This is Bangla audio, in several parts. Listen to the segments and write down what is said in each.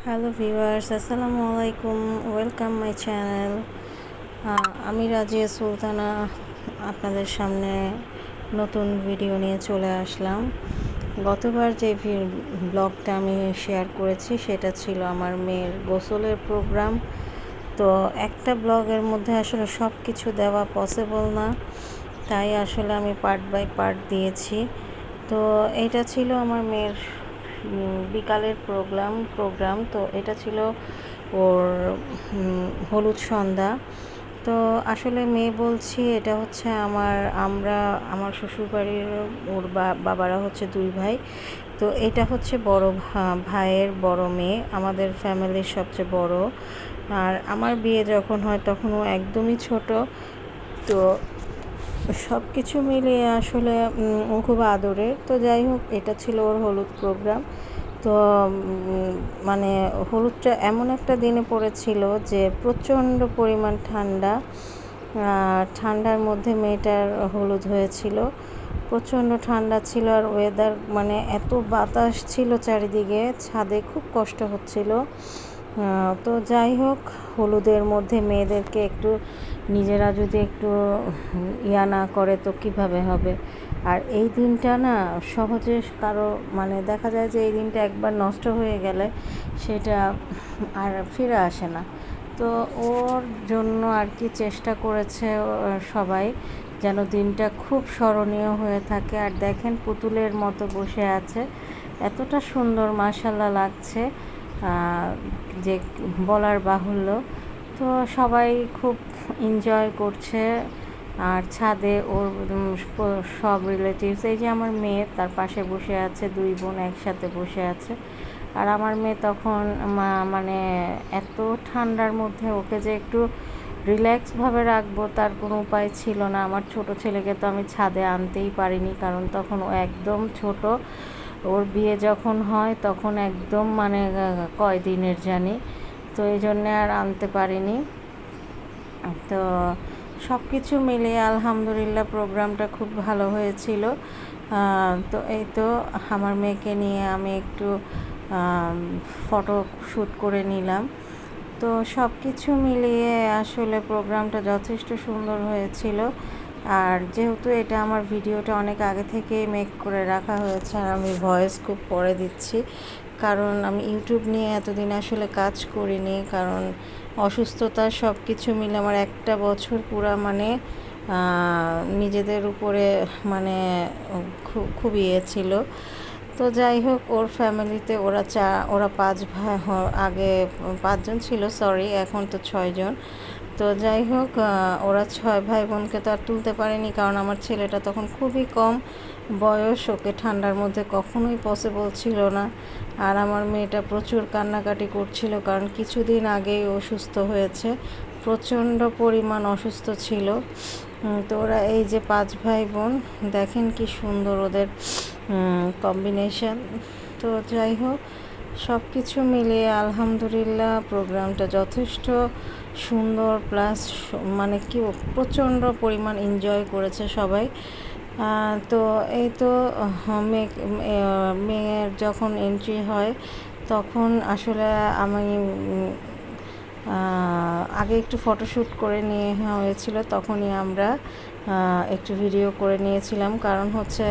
হ্যালো ভিউয়ার্স, আসসালামু আলাইকুম। Welcome my channel. আমি রাজিয়া সুলতানা আপনাদের সামনে নতুন ভিডিও নিয়ে চলে আসলাম। গতবার যে ব্লগটা আমি শেয়ার করেছি সেটা ছিল আমার মেয়ের গোসলের প্রোগ্রাম। তো একটা ব্লগের মধ্যে আসলে সব কিছু দেওয়া পসিবল না, তাই আসলে আমি পার্ট বাই পার্ট দিয়েছি। তো এটা ছিল আমার মেয়ের বিকালের প্রোগ্রাম। তো এটা ছিল ওর হলুদ সন্ধ্যা। তো আসলে মেয়ে বলছি এটা হচ্ছে আমার শ্বশুরবাড়ির ওর বাবারা হচ্ছে দুই ভাই। তো এটা হচ্ছে বড় ভাইয়ের বড় মেয়ে, আমাদের ফ্যামিলির সবচেয়ে বড়। আর আমার বিয়ে যখন হয় তখন ও একদমই ছোট। তো সব কিছু মিলিয়ে আসলে ও খুব আদরের। তো যাই হোক, এটা ছিল ওর হলুদ প্রোগ্রাম। তো মানে হলুদটা এমন একটা দিনে পড়েছিল যে প্রচণ্ড পরিমাণ ঠান্ডার মধ্যে মেয়েটার হলুদ হয়েছিল। প্রচণ্ড ঠান্ডা ছিল আর ওয়েদার মানে এত বাতাস ছিল চারিদিকে, ছাদে খুব কষ্ট হচ্ছিল। তো যাই হোক, হলুদের মধ্যে মেয়েদেরকে একটু নিজেরা যদি একটু ইয়া না করে তো কিভাবে হবে। আর এই দিনটা না সহজে কারো মানে দেখা যায় যে এই দিনটা একবার নষ্ট হয়ে গেলে সেটা আর ফিরে আসে না। তো ওর জন্য আর কি চেষ্টা করেছে সবাই যেন দিনটা খুব স্মরণীয় হয়ে থাকে। আর দেখেন পুতুলের মতো বসে আছে, এতটা সুন্দর মাশাল্লাহ লাগছে যে বলার বাহুল্য। তো সবাই খুব এনজয় করছে। আর ছাদে ওর সব রিলেটিভস, এই যে আমার মেয়ে তার পাশে বসে আছে, দুই বোন একসাথে বসে আছে। আর আমার মেয়ে তখন মানে এত ঠান্ডার মধ্যে ওকে যে একটু রিল্যাক্সভাবে রাখবো তার কোনো উপায় ছিল না। আমার ছোট ছেলেকে তো আমি ছাদে আনতেই পারিনি, কারণ তখন ও একদম ছোট। ওর বিয়ে যখন হয় তখন একদম মানে কয়দিনের জানি, তো এই জন্যে আর আনতে পারিনি। তো সব কিছু মিলিয়ে আলহামদুলিল্লাহ প্রোগ্রামটা খুব ভালো হয়েছিল। তো এই তো আমার মেয়েকে নিয়ে আমি একটু ফটো শ্যুট করে নিলাম। তো সব কিছু মিলিয়ে আসলে প্রোগ্রামটা যথেষ্ট সুন্দর হয়েছিল। আর যেহেতু এটা আমার ভিডিওটা অনেক আগে থেকেই মেক করে রাখা হয়েছে, আর আমি ভয়েস খুব পরে দিচ্ছি, কারণ আমি ইউটিউব নিয়ে এতদিন আসলে কাজ করিনি। কারণ অসুস্থতা সব কিছু মিলে আমার একটা বছর পুরা মানে নিজেদের উপরে মানে খুব ইয়ে ছিল। তো যাই হোক, ওর ফ্যামিলিতে ওরা 5 ভাই, আগে 5 জন ছিল, সরি, এখন তো 6 জন। তো যাই হোক, ওরা 6 ভাই বোনকে তো আর তুলতে পারেনি, কারণ আমার ছেলেটা তখন খুবই কম বয়স, ওকে ঠান্ডার মধ্যে কখনোই পসিবল ছিল না। আর আমার মেয়েটা প্রচুর কান্নাকাটি করছিল, কারণ কিছুদিন আগেই অসুস্থ হয়েছে, প্রচণ্ড পরিমাণ অসুস্থ ছিল। তো ওরা এই যে 5 ভাই বোন, দেখেন কি সুন্দর ওদের কম্বিনেশন। তো যাই হোক, সব কিছু মিলিয়ে আলহামদুলিল্লাহ প্রোগ্রামটা যথেষ্ট সুন্দর, প্লাস মানে কি প্রচণ্ড পরিমাণ এনজয় করেছে সবাই। তো এই তো মেয়ের যখন এন্ট্রি হয় তখন আসলে আমি আগে একটু ফটোশ্যুট করে নিয়ে হয়েছিল, তখনই আমরা একটু ভিডিও করে নিয়েছিলাম। কারণ হচ্ছে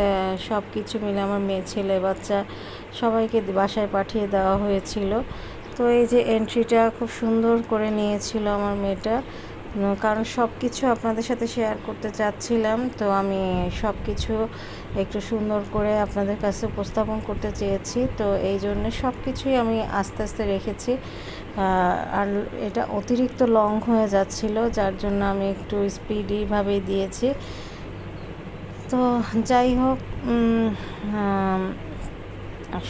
সব কিছু মিলে আমার মেয়ে ছেলে বাচ্চা সবাইকে বাসায় পাঠিয়ে দেওয়া হয়েছিল। তো এই যে এন্ট্রিটা খুব সুন্দর করে নিয়েছিল আমার মেয়েটা, কারণ সব কিছু আপনাদের সাথে শেয়ার করতে চাচ্ছিলাম। তো আমি সব কিছু একটু সুন্দর করে আপনাদের কাছে উপস্থাপন করতে চেয়েছি। তো এই জন্য সব কিছুই আমি আস্তে আস্তে রেখেছি। আর এটা অতিরিক্ত লং হয়ে যাচ্ছিল, যার জন্য আমি একটু স্পিডিভাবেই দিয়েছি। তো যাই হোক,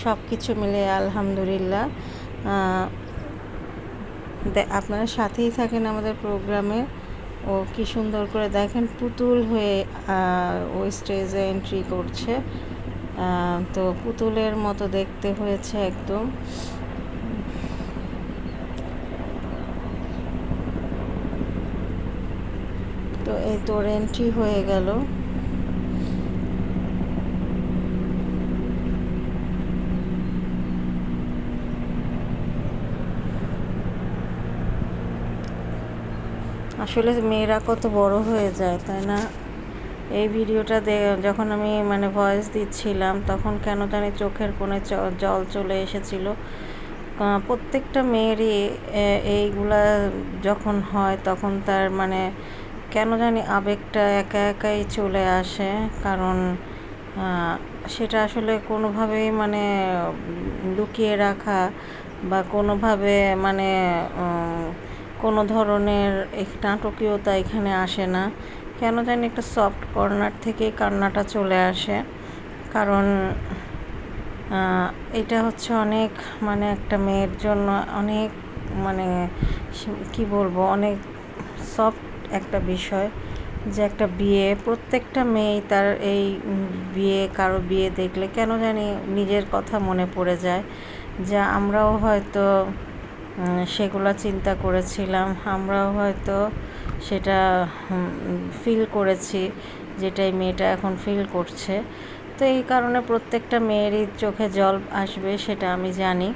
সব কিছু মিলে আলহামদুলিল্লাহ। আপনারা সাথেই থাকেন আমাদের প্রোগ্রামে। ও কি সুন্দর করে দেখেন পুতুল হয়ে ও স্টেজে এন্ট্রি করছে। তো পুতুলের মতো দেখতে হয়েছে একদম। তো এই তোর এন্ট্রি হয়ে গেল। আসলে মেয়েরা কত বড় হয়ে যায়, তাই না? এই ভিডিওটা যখন আমি মানে ভয়েস দিচ্ছিলাম তখন কেন জানি চোখের কোণে জল চলে এসেছিল। প্রত্যেকটা মেয়েরই এইগুলা যখন হয় তখন তার মানে কেন জানি আবেগটা একা একাই চলে আসে। কারণ সেটা আসলে কোনোভাবেই মানে লুকিয়ে রাখা বা কোনোভাবে মানে কোনো ধরনের নাটকীয়তা এখানে আসে না। কেন জানি একটা সফট কর্নার থেকে কান্নাটা চলে আসে। কারণ এটা হচ্ছে অনেক মানে একটা মেয়ের জন্য অনেক মানে কি বলবো, অনেক সফট একটা বিষয় যে একটা বিয়ে, প্রত্যেকটা মেয়েই তার এই বিয়ে, কারো বিয়ে দেখলে কেন জানি নিজের কথা মনে পড়ে যায়, যা আমরাও হয়তো সেগুলো চিন্তা করেছিলাম, আমরাও হয়তো সেটা ফিল করেছি যেটাই মেয়েটা এখন ফিল করছে। তো এই কারণে প্রত্যেকটা মেয়েরই চোখে জল আসবে সেটা আমি জানি,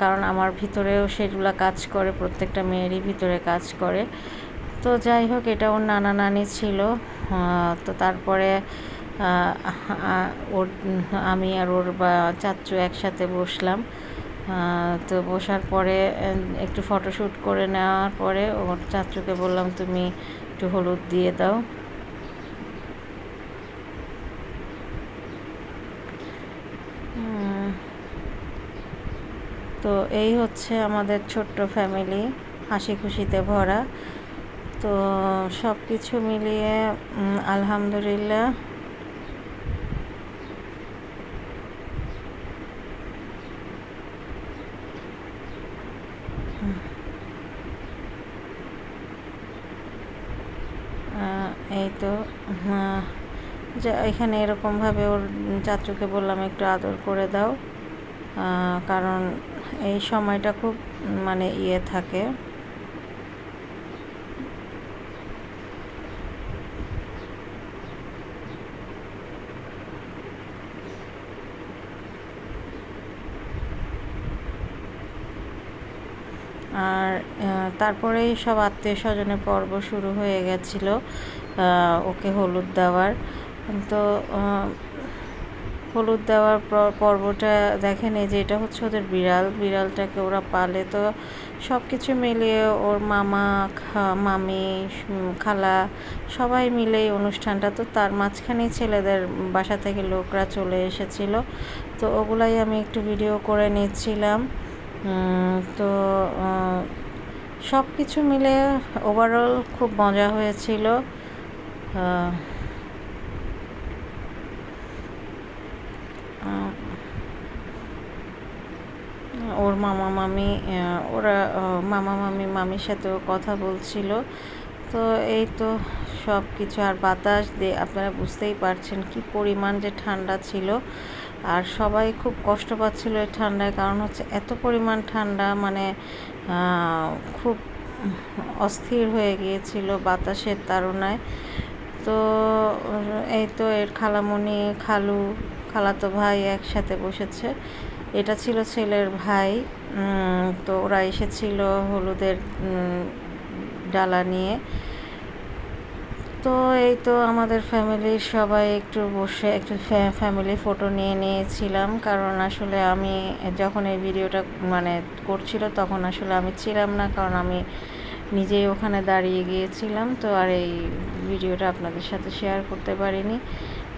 কারণ আমার ভিতরেও সেগুলো কাজ করে, প্রত্যেকটা মেয়েরই ভিতরে কাজ করে। তো যাই হোক, এটা ওর নানা নানি ছিল। তো তারপরে ওর আমি আর ওর চাচ্চু একসাথে বসলাম। তো বসার পরে একটু ফটোশ্যুট করে নেওয়ার পরে ওর চাচ্চুকে বললাম, তুমি একটু হলুদ দিয়ে দাও। তো এই হচ্ছে আমাদের ছোট্ট ফ্যামিলি, হাসি খুশিতে ভরা। তো সব কিছু মিলিয়ে আলহামদুলিল্লাহ। এই তো এখানে এরকমভাবে ওর চাচুকে বললাম একটু আদর করে দাও, কারণ এই সময়টা খুব মানে থাকে। আর তারপরেই সব আত্মীয় স্বজনের পর্ব শুরু হয়ে গেছিল ওকে হলুদ দেওয়ার। তো হলুদ দেওয়ার পর্বটা দেখেন, এই যে এটা হচ্ছে ওদের বিড়ালটাকে ওরা পালে। তো সব কিছু মিলিয়ে ওর মামা, মামি, খালা সবাই মিলে এই অনুষ্ঠানটা। তো তার মাঝখানেই ছেলেদের বাসা থেকে লোকরা চলে এসেছিল, তো ওগুলাই আমি একটু ভিডিও করে নিচ্ছিলাম। তো সব কিছু মিলে ওভারঅল খুব মজা হয়েছিল। ওর মামা মামি মামির সাথেও কথা বলছিল। তো এই তো সব কিছু, আর বাতাস দিয়ে আপনারা বুঝতেই পারছেন কি পরিমাণ যে ঠান্ডা ছিল। আর সবাই খুব কষ্ট পাচ্ছিল এই ঠান্ডায়, কারণ হচ্ছে এত পরিমাণ ঠান্ডা, মানে খুব অস্থির হয়ে গিয়েছিল বাতাসের তাড়নায়। তো এই তো এর খালামণি, খালাতো ভাই একসাথে বসেছে। এটা ছিল ছেলের ভাই। তো ওরা এসেছিল হলুদের ডালা নিয়ে। তো এই তো আমাদের ফ্যামিলির সবাই একটু বসে একটু ফ্যামিলি ফটো নিয়ে নিয়েছিলাম, কারণ আসলে আমি যখন এই ভিডিওটা মানে করছিল তখন আসলে আমি ছিলাম না, কারণ আমি নিজেই ওখানে দাঁড়িয়ে গিয়েছিলাম। তো আর এই ভিডিওটা আপনাদের সাথে শেয়ার করতে পারিনি।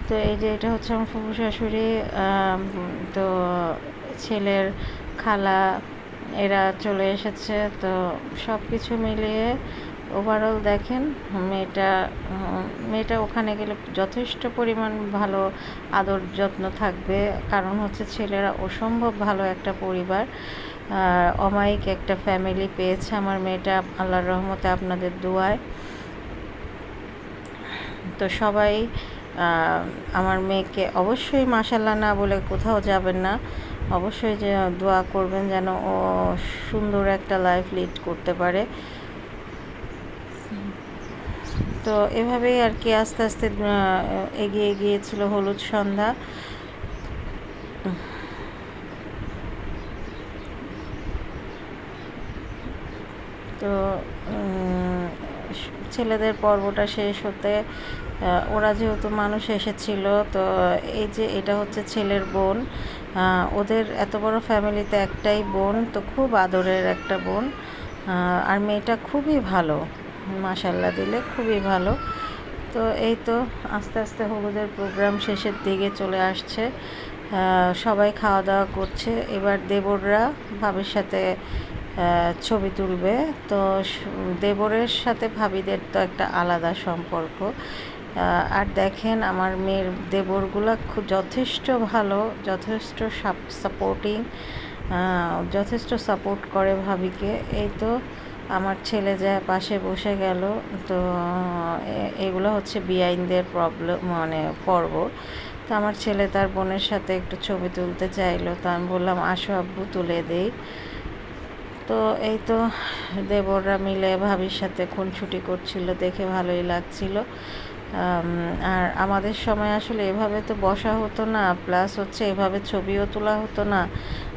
তো এই যে এটা হচ্ছে আমার ফুফু শাশুড়ি, তো ছেলের খালা, এরা চলে এসেছে। তো সব কিছু মিলিয়ে ওভারঅল দেখেন, মেয়েটা ওখানে গেলে যথেষ্ট পরিমাণ ভালো আদর যত্ন থাকবে, কারণ হচ্ছে ছেলেরা অসম্ভব ভালো একটা পরিবার, অমায়িক একটা ফ্যামিলি পেয়েছে আমার মেয়েটা, আল্লাহর রহমতে, আপনাদের দোয়ায়। তো সবাই আমার মেয়েকে অবশ্যই মাশাল্লাহ না বলে কোথাও যাবেন না, অবশ্যই যে দোয়া করবেন যেন ও সুন্দর একটা লাইফ লিড করতে পারে। তো এভাবেই আর কি আস্তে আস্তে এগিয়ে গিয়েছিল হলুদ সন্ধ্যা। তো ছেলেদের পর্বটা শেষ হতে ওরা যেহেতু মানুষ এসেছিল, তো এই যে এটা হচ্ছে ছেলের বোন, ওদের এত বড় ফ্যামিলিতে একটাই বোন, তো খুব আদরের একটা বোন। আর মেয়েটা খুবই ভালো, মাশাল্লাহ দিলে খুবই ভালো। তো এই তো আস্তে আস্তে হলুদের প্রোগ্রাম শেষের দিকে চলে আসছে, সবাই খাওয়া দাওয়া করছে। এবার দেবররা ভাবির সাথে ছবি তুলবে। তো দেবরের সাথে ভাবিদের তো একটা আলাদা সম্পর্ক। আর দেখেন আমার মেয়ের দেবরগুলো খুব যথেষ্ট ভালো, যথেষ্ট সাপোর্টিং, যথেষ্ট সাপোর্ট করে ভাবিকে। এই তো আমার ছেলে যায় পাশে বসে গেল। তো এগুলো হচ্ছে বিয়াইনদের প্রবলেম, মানে পর্ব। তো আমার ছেলে তার বোনের সাথে একটু ছবি তুলতে চাইলো, তো আমি বললাম আসো আব্বু তুলে দেই। তো এই তো দেবররা মিলে ভাবির সাথে খুনছুটি করছিল, দেখে ভালোই লাগছিল। আর আমাদের সময় আসলে এভাবে তো বসা হতো না, প্লাস হচ্ছে এভাবে ছবিও তোলা হতো না।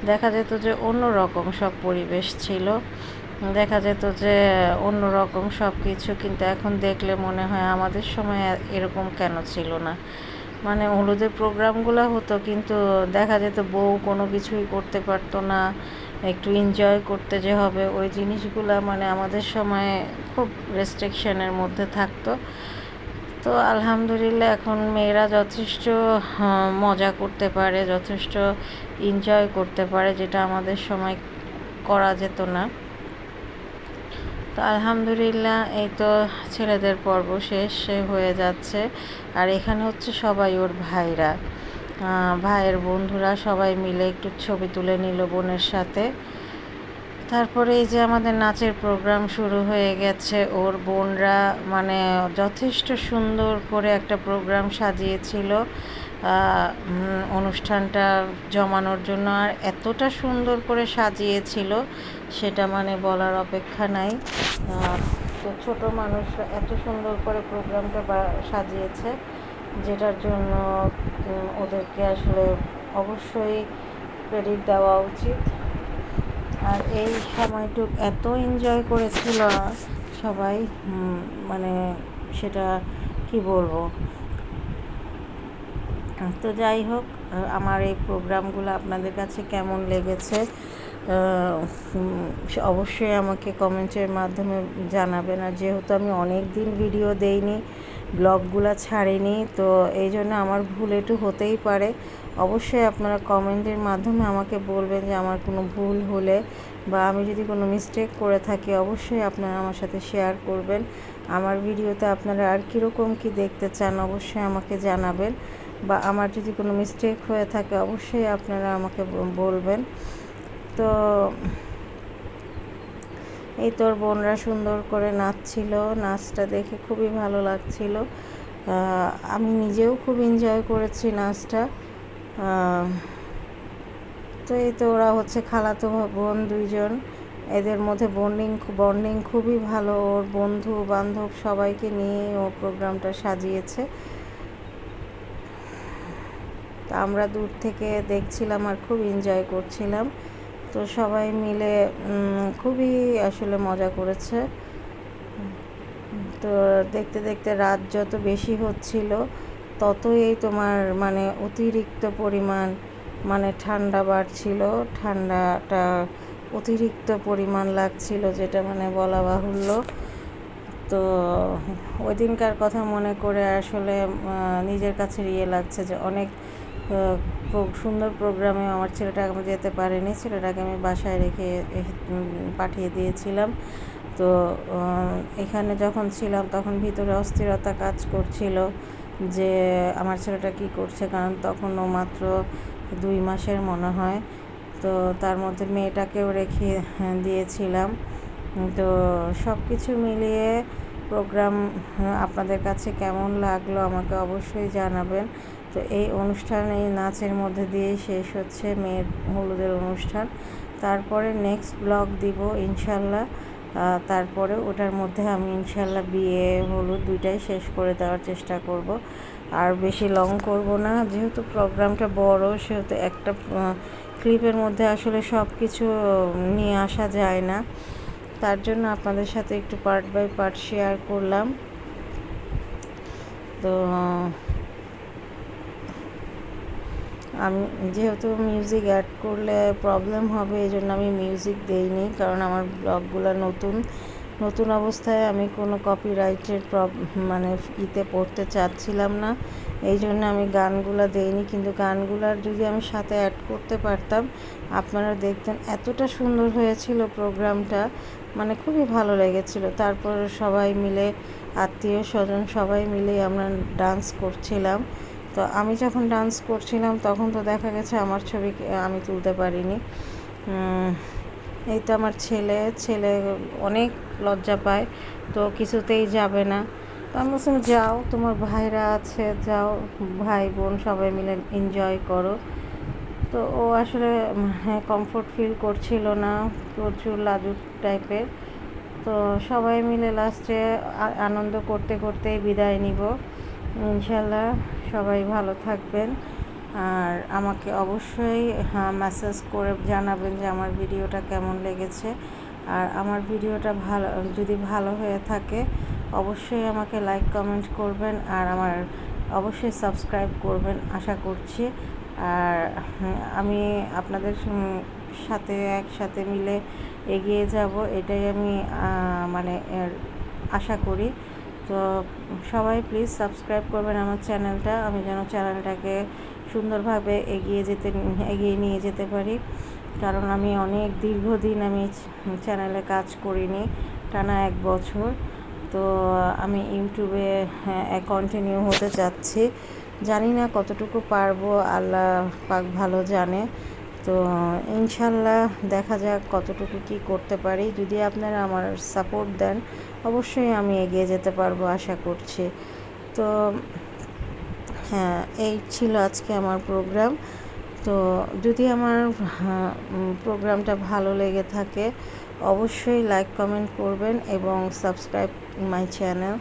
দেখা যেত যে অন্য রকম সব পরিবেশ ছিল, দেখা যেত যে অন্য রকম সব কিছু। কিন্তু এখন দেখলে মনে হয় আমাদের সময় এরকম কেন ছিল না। মানে হলুদের প্রোগ্রামগুলো হতো, কিন্তু দেখা যেত বউ কোনো কিছুই করতে পারতো না, একটু এনজয় করতে যে হবে ওই জিনিসগুলো মানে আমাদের সময় খুব রেস্ট্রিকশনের মধ্যে থাকতো। তো আলহামদুলিল্লাহ এখন মেয়েরা যথেষ্ট মজা করতে পারে, যথেষ্ট এনজয় করতে পারে, যেটা আমাদের সময় করা যেত না। তো আলহামদুলিল্লাহ এই তো ছেলেদের পর্ব শেষ হয়ে যাচ্ছে। আর এখানে হচ্ছে সবাই ওর ভাইরা, ভাইয়ের বন্ধুরা সবাই মিলে একটু ছবি তুলে নিল বোনের সাথে। তারপরে এই যে আমাদের নাচের প্রোগ্রাম শুরু হয়ে গেছে। ওর বোনরা মানে যথেষ্ট সুন্দর করে একটা প্রোগ্রাম সাজিয়েছিল অনুষ্ঠানটা জমানোর জন্য। আর এতটা সুন্দর করে সাজিয়েছিল সেটা মানে বলার অপেক্ষা নাই। তো ছোটো মানুষরা এত সুন্দর করে প্রোগ্রামটা সাজিয়েছে, যেটার জন্য ওদেরকে আসলে অবশ্যই ক্রেডিট দেওয়া উচিত। আর এই সময়টুক এত এনজয় করেছিল সবাই, মানে সেটা কি বলবো। তো যাই হোক, আমার এই প্রোগ্রামগুলো আপনাদের কাছে কেমন লেগেছে অবশ্যই আমাকে কমেন্টের মাধ্যমে জানাবেন। আর যেহেতু আমি অনেক দিন ভিডিও দেইনি, ব্লগগুলো ছাড়িনি, তো এই জন্য আমার ভুল একটু হতেই পারে। অবশ্যই আপনারা কমেন্টের মাধ্যমে আমাকে বলবেন যে আমার কোনো ভুল হলে বা আমি যদি কোনো মিস্টেক করে থাকি, অবশ্যই আপনারা আমার সাথে শেয়ার করবেন। আমার ভিডিওতে আপনারা আর কীরকম কী দেখতে চান অবশ্যই আমাকে জানাবেন, বা আমার যদি কোনো মিস্টেক হয়ে থাকে অবশ্যই আপনারা আমাকে বলবেন। তো এই তোর বোনরা সুন্দর করে নাচছিল, নাচটা দেখে খুবই ভালো লাগছিল। আমি নিজেও খুব এনজয় করেছি নাচটা। তো এই তো ওরা হচ্ছে খালাতো বোন দুইজন, এদের মধ্যে বন্ডিং খুবই ভালো। ওর বন্ধু বান্ধব সবাইকে নিয়ে ও প্রোগ্রামটা সাজিয়েছে। তো আমরা দূর থেকে দেখছিলাম আর খুব এনজয় করছিলাম। তো সবাই মিলে খুবই আসলে মজা করেছে। তো দেখতে দেখতে রাত যত বেশি হচ্ছিল ততই তোমার মানে অতিরিক্ত পরিমাণ মানে ঠান্ডা বাড়ছিল, ঠান্ডাটা অতিরিক্ত পরিমাণ লাগছিল, যেটা মানে বলা বাহুল্য। তো ওই দিনকার কথা মনে করে আসলে নিজের কাছে ইয়ে লাগছে যে অনেক সুন্দর প্রোগ্রামে আমার ছেলেটাকে আমি যেতে পারিনি, ছেলেটাকে আমি বাসায় রেখে পাঠিয়ে দিয়েছিলাম। তো এখানে যখন ছিলাম তখন ভিতরে অস্থিরতা কাজ করছিল যে আমার ছেলেটা কী করছে, কারণ তখন ও মাত্র 2 মাসের মনে হয়। তো তার মধ্যে মেয়েটাকেও রেখে দিয়েছিলাম। তো সব কিছু মিলিয়ে প্রোগ্রাম আপনাদের কাছে কেমন লাগলো আমাকে অবশ্যই জানাবেন। তো এই অনুষ্ঠান, এই নাচের মধ্যে দিয়েই শেষ হচ্ছে মেয়ের হলুদের অনুষ্ঠান। তারপরে নেক্সট ব্লগ দিব ইনশাল্লাহ। তারপরে ওটার মধ্যে আমি ইনশাল্লাহ বিয়ে হলুদ দুইটাই শেষ করে দেওয়ার চেষ্টা করব। আর বেশি লং করব না, যেহেতু প্রোগ্রামটা বড়, সেহেতু একটা ক্লিপের মধ্যে আসলে সব কিছু নিয়ে আসা যায় না। তার জন্য আপনাদের সাথে একটু পার্ট বাই পার্ট শেয়ার করলাম। তো আমি যেহেতু মিউজিক অ্যাড করলে প্রবলেম হবে, এই জন্য আমি মিউজিক দেইনি, কারণ আমার ব্লগগুলো নতুন অবস্থায় আমি কোনো কপিরাইটের মানে পড়তে চাচ্ছিলাম না, এই জন্য আমি গানগুলো দেইনি। কিন্তু গানগুলার যদি আমি সাথে অ্যাড করতে পারতাম, আপনারা দেখতেন এতটা সুন্দর হয়েছিল প্রোগ্রামটা, মানে খুবই ভালো লেগেছিল। তারপর সবাই মিলে, আত্মীয় স্বজন সবাই মিলে আমরা ডান্স করছিলাম। তো আমি যখন ডান্স করছিলাম তখন তো দেখা গেছে আমার ছবি আমি তুলতে পারিনি। এই তো আমার ছেলে অনেক লজ্জা পায়, তো কিছুতেই যাবে না। তো আমি বলছিলাম, যাও, তোমার ভাইরা আছে, যাও, ভাই বোন সবাই মিলে এনজয় করো। তো ও আসলে কমফোর্ট ফিল করছিল না, প্রচুর লাজুক টাইপের। তো সবাই মিলে লাস্টে আনন্দ করতে করতেই বিদায় নিব। ইনশাল্লাহ সবাই ভালো থাকবেন, আর আমাকে অবশ্যই মেসেজ করে জানাবেন যে আমার ভিডিওটা কেমন লেগেছে। আর আমার ভিডিওটা যদি ভালো হয়ে থাকে অবশ্যই আমাকে লাইক কমেন্ট করবেন, আর আমার অবশ্যই সাবস্ক্রাইব করবেন আশা করছি। আর আমি আপনাদের সাথে একসাথে মিলে এগিয়ে যাব, এটাই আমি মানে আশা করি। তো সবাই প্লিজ সাবস্ক্রাইব করবেন আমার চ্যানেলটা, আমি যেন চ্যানেলটাকে সুন্দরভাবে এগিয়ে নিয়ে যেতে পারি। কারণ আমি অনেক দীর্ঘদিন আমি চ্যানেলে কাজ করিনি, টানা 1 বছর। তো আমি ইউটিউবে কন্টিনিউ হতে চাচ্ছি, জানি না কতটুকু পারবো, আল্লাহ পাক ভালো জানে। তো ইনশাল্লাহ দেখা যাক কতটুকু কি করতে পারি। যদি আপনারা আমার সাপোর্ট দেন অবশ্যই আমি এগিয়ে যেতে পারবো আশা করছি। তো হ্যাঁ, এই ছিল আজকে আমার প্রোগ্রাম। তো যদি আমার প্রোগ্রামটা ভালো লেগে থাকে অবশ্যই লাইক কমেন্ট করবেন এবং সাবস্ক্রাইব মাই চ্যানেল।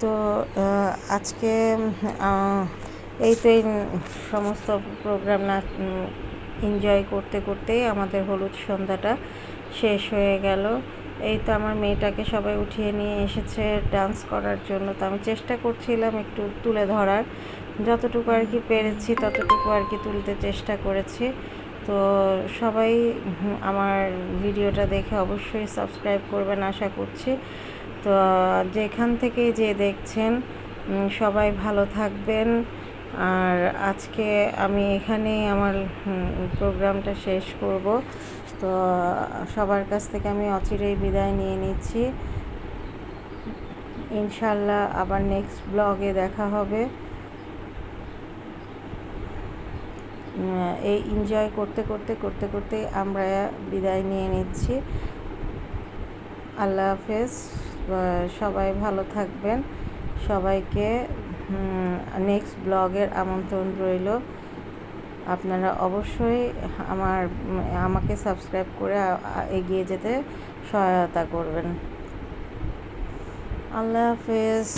তো আজকে এই তো এই সমস্ত প্রোগ্রাম এনজয় করতে করতেই আমাদের হলুদ সন্ধ্যাটা শেষ হয়ে গেল। এই তো আমার মেয়েটাকে সবাই উঠিয়ে নিয়ে এসেছে ডান্স করার জন্য। তো আমি চেষ্টা করছিলাম একটু তুলে ধরার, যতটুকু আর কি পেরেছি ততটুকু আর কি তুলতে চেষ্টা করেছি। তো সবাই আমার ভিডিওটা দেখে অবশ্যই সাবস্ক্রাইব করবেন আশা করছি। তো যেখান থেকে যে দেখছেন সবাই ভালো থাকবেন। আর আজকে আমি এখানেই আমার প্রোগ্রামটা শেষ করব। তো সবার কাছ থেকে আমি অচিরেই বিদায় নিয়ে নিচ্ছি। ইনশাল্লাহ আবার নেক্সট ব্লগে দেখা হবে। এই এনজয় করতে করতে আমরা বিদায় নিয়ে নিচ্ছি। আল্লাহ হাফেজ, সবাই ভালো থাকবেন। সবাইকে নেক্সট ব্লগের আমন্ত্রণ রইল। আপনারা অবশ্যই আমাকে সাবস্ক্রাইব করে এগিয়ে যেতে সহায়তা করবেন। আল্লাহ হাফেজ।